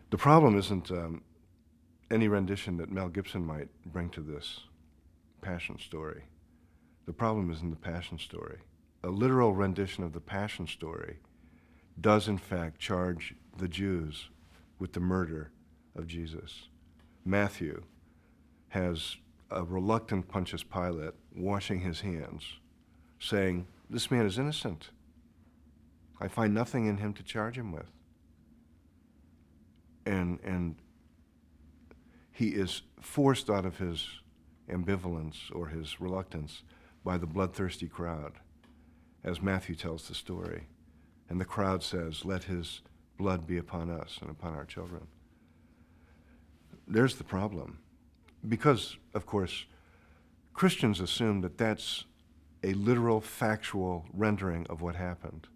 The problem isn't any rendition that Mel Gibson might bring to this Passion story. The problem is in the Passion story. A literal rendition of the Passion story does in fact charge the Jews with the murder of Jesus. Matthew has a reluctant Pontius Pilate washing his hands, saying, "This man is innocent. I find nothing in him to charge him with." And he is forced out of his ambivalence or his reluctance by the bloodthirsty crowd, as Matthew tells the story. And the crowd says, "Let his blood be upon us and upon our children." There's the problem. Because, of course, Christians assume that that's a literal, factual rendering of what happened.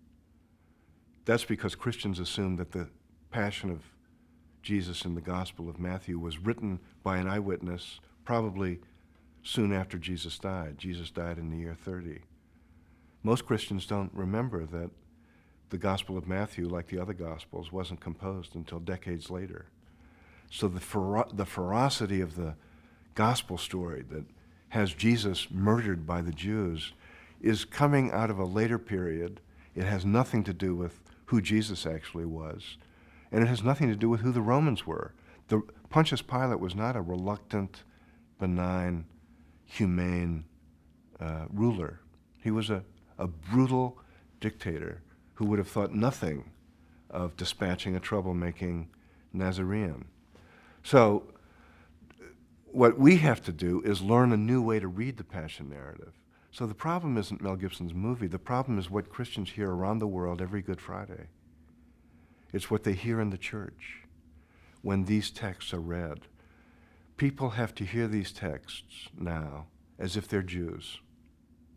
That's because Christians assume that the Passion of Jesus in the Gospel of Matthew was written by an eyewitness, probably soon after Jesus died. Jesus died in the year 30. Most Christians don't remember that the Gospel of Matthew, like the other Gospels, wasn't composed until decades later. So the ferocity of the Gospel story that has Jesus murdered by the Jews is coming out of a later period. It has nothing to do with who Jesus actually was, and it has nothing to do with who the Romans were. Pontius Pilate was not a reluctant, benign, humane ruler. He was a brutal dictator who would have thought nothing of dispatching a troublemaking Nazarene. So what we have to do is learn a new way to read the Passion narrative. So the problem isn't Mel Gibson's movie. The problem is what Christians hear around the world every Good Friday. It's what they hear in the church when these texts are read. People have to hear these texts now as if they're Jews.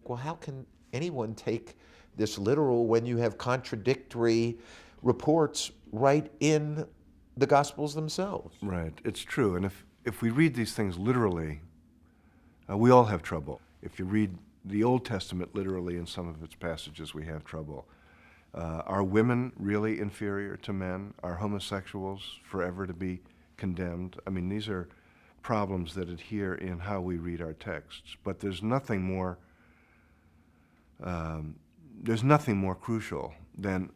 Well, how can anyone take this literal when you have contradictory reports right in the Gospels themselves? Right, it's true. And if we read these things literally, we all have trouble. If you read the Old Testament literally in some of its passages, we have trouble. Are women really inferior to men? Are homosexuals forever to be condemned? I mean, these are problems that adhere in how we read our texts. But there's nothing more crucial than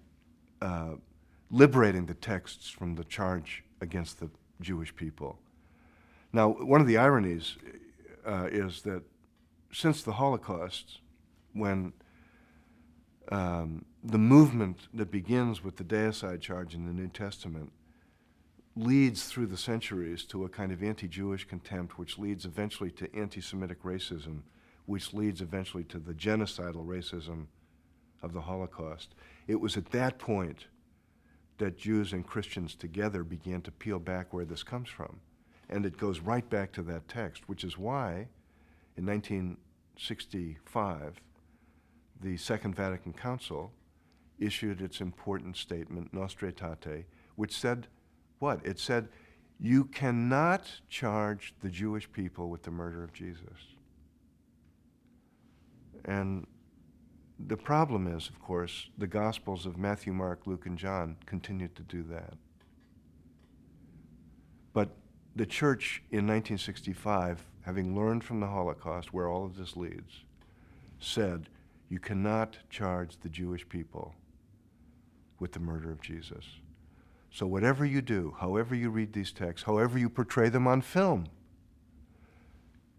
liberating the texts from the charge against the Jewish people. Now, one of the ironies is that since the Holocaust, when the movement that begins with the deicide charge in the New Testament leads through the centuries to a kind of anti-Jewish contempt, which leads eventually to anti-Semitic racism, which leads eventually to the genocidal racism of the Holocaust. It was at that point that Jews and Christians together began to peel back where this comes from. And it goes right back to that text, which is why in 1965, the Second Vatican Council issued its important statement, Nostra Aetate, which said what? It said, you cannot charge the Jewish people with the murder of Jesus. And the problem is, of course, the Gospels of Matthew, Mark, Luke, and John continue to do that. But the church in 1965, having learned from the Holocaust where all of this leads, said, you cannot charge the Jewish people with the murder of Jesus. So whatever you do, however you read these texts, however you portray them on film,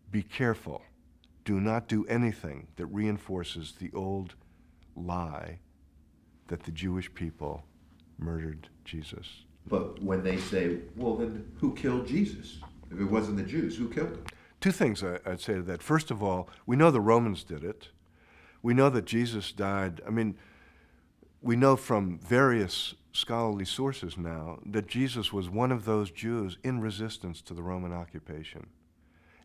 be careful. Do not do anything that reinforces the old lie that the Jewish people murdered Jesus. But when they say, well, then who killed Jesus? If it wasn't the Jews, who killed him? Two things I'd say to that. First of all, we know the Romans did it. We know that Jesus died. I mean, we know from various scholarly sources now that Jesus was one of those Jews in resistance to the Roman occupation.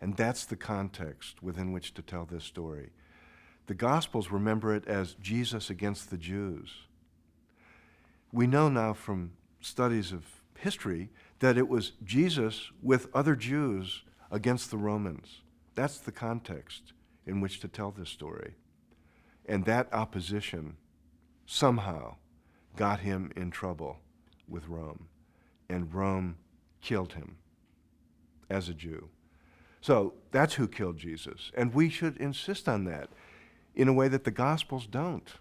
And that's the context within which to tell this story. The Gospels remember it as Jesus against the Jews. We know now from studies of history that it was Jesus with other Jews against the Romans. That's the context in which to tell this story. And that opposition somehow got him in trouble with Rome. and Rome killed him as a Jew. So that's who killed Jesus. And we should insist on that in a way that the Gospels don't.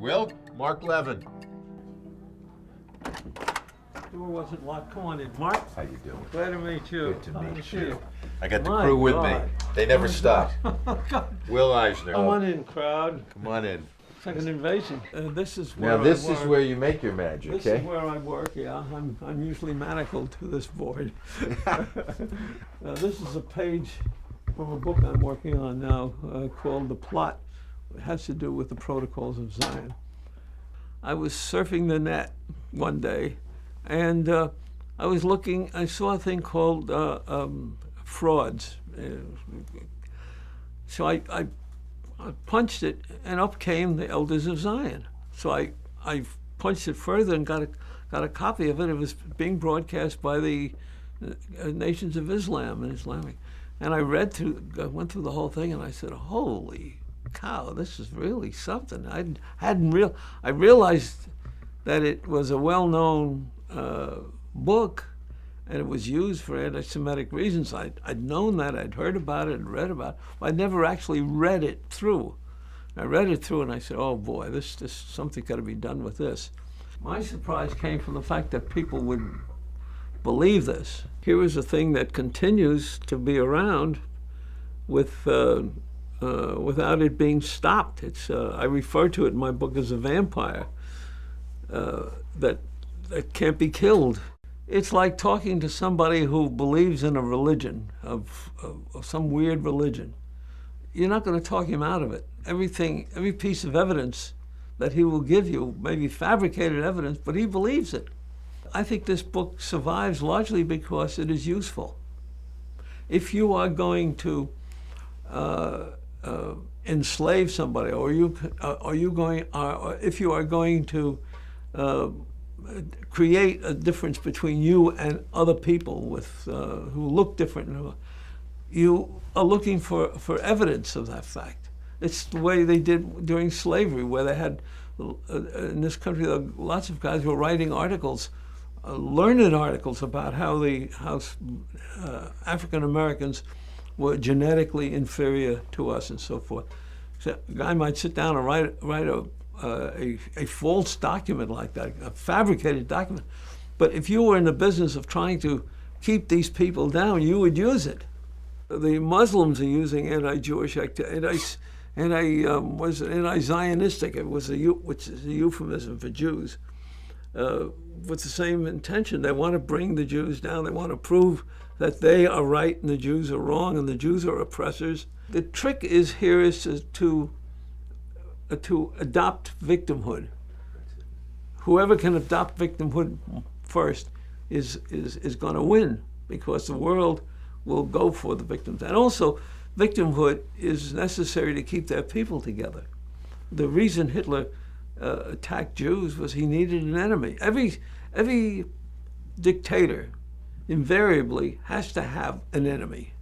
Will, Mark Levin. Door wasn't locked. Come on in, Mark. How you doing? Glad to meet you. Good to Glad meet see you. you. I got the My crew with me. God. They never stop. God. Will Eisner. Come on in, crowd. Come on in. It's like an invasion. This is where Now this I is work. where you make your magic, This okay? is where I work. Yeah, I'm usually manacled to this board. This is a page from a book I'm working on now called "The Plot." It has to do with the Protocols of Zion. I was surfing the net one day, and I was looking. I saw a thing called frauds. So I punched it, and up came the Elders of Zion. So I punched it further and got a copy of it. It was being broadcast by the Nations of Islam and Islamic. And I went through the whole thing, and I said, "Holy cow, this is really something." I realized that it was a well-known book, and it was used for anti-Semitic reasons. I'd known that, I'd heard about it and read about it, but I'd never actually read it through. I read it through and I said, oh boy, this something got to be done with this. My surprise came from the fact that people would believe this. Here was a thing that continues to be around without it being stopped. I refer to it in my book as a vampire that can't be killed. It's like talking to somebody who believes in a religion, of some weird religion. You're not going to talk him out of it. Every piece of evidence that he will give you may be fabricated evidence, but he believes it. I think this book survives largely because it is useful. If you are going to enslave somebody, or if you are going to create a difference between you and other people who look different, you are looking for evidence of that fact. It's the way they did during slavery, where they had, in this country, lots of guys were writing articles, learned articles about how African Americans were genetically inferior to us and so forth. So a guy might sit down and write a false document like that, a fabricated document. But if you were in the business of trying to keep these people down, you would use it. The Muslims are using anti-Jewish activity, anti-Zionistic, which is a euphemism for Jews, with the same intention. They want to bring the Jews down. They want to prove that they are right and the Jews are wrong and the Jews are oppressors. The trick is to adopt victimhood. Whoever can adopt victimhood first is going to win, because the world will go for the victims. And also, victimhood is necessary to keep their people together. The reason Hitler attacked Jews was he needed an enemy. Every dictator invariably has to have an enemy.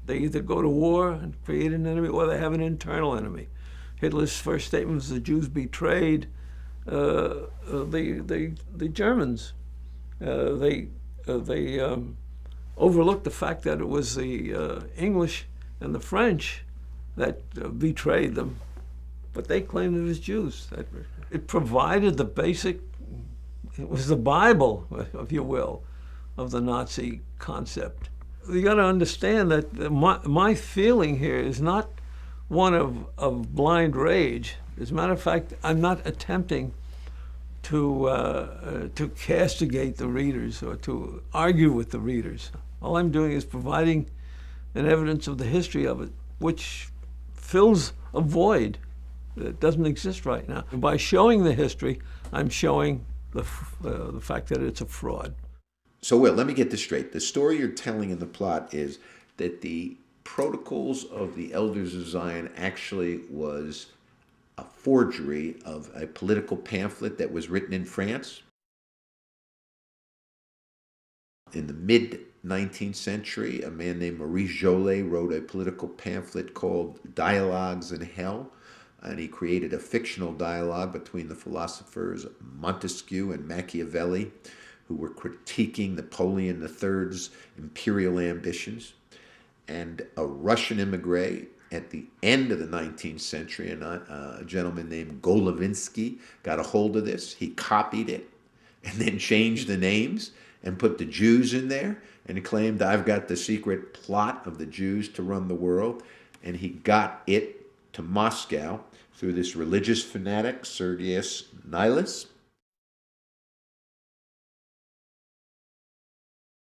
They either go to war and create an enemy, or they have an internal enemy. Hitler's first statement was the Jews betrayed the Germans. They overlooked the fact that it was the English and the French that betrayed them, but they claimed it was Jews. It provided the basic, it was the Bible, if you will, of the Nazi concept. You got to understand that my feeling here is not one of blind rage. As a matter of fact, I'm not attempting to castigate the readers or to argue with the readers. All I'm doing is providing an evidence of the history of it, which fills a void that doesn't exist right now. And by showing the history, I'm showing the fact that it's a fraud. So, Will, let me get this straight. The story you're telling in the plot is that the Protocols of the Elders of Zion actually was a forgery of a political pamphlet that was written in France in the mid 19th century. A man named Maurice Joly wrote a political pamphlet called Dialogues in Hell, and he created a fictional dialogue between the philosophers Montesquieu and Machiavelli, who were critiquing Napoleon III's imperial ambitions. And a Russian immigrant at the end of the 19th century, a gentleman named Golovinsky, got a hold of this. He copied it and then changed the names and put the Jews in there and claimed, I've got the secret plot of the Jews to run the world. And he got it to Moscow through this religious fanatic, Sergius Nilus.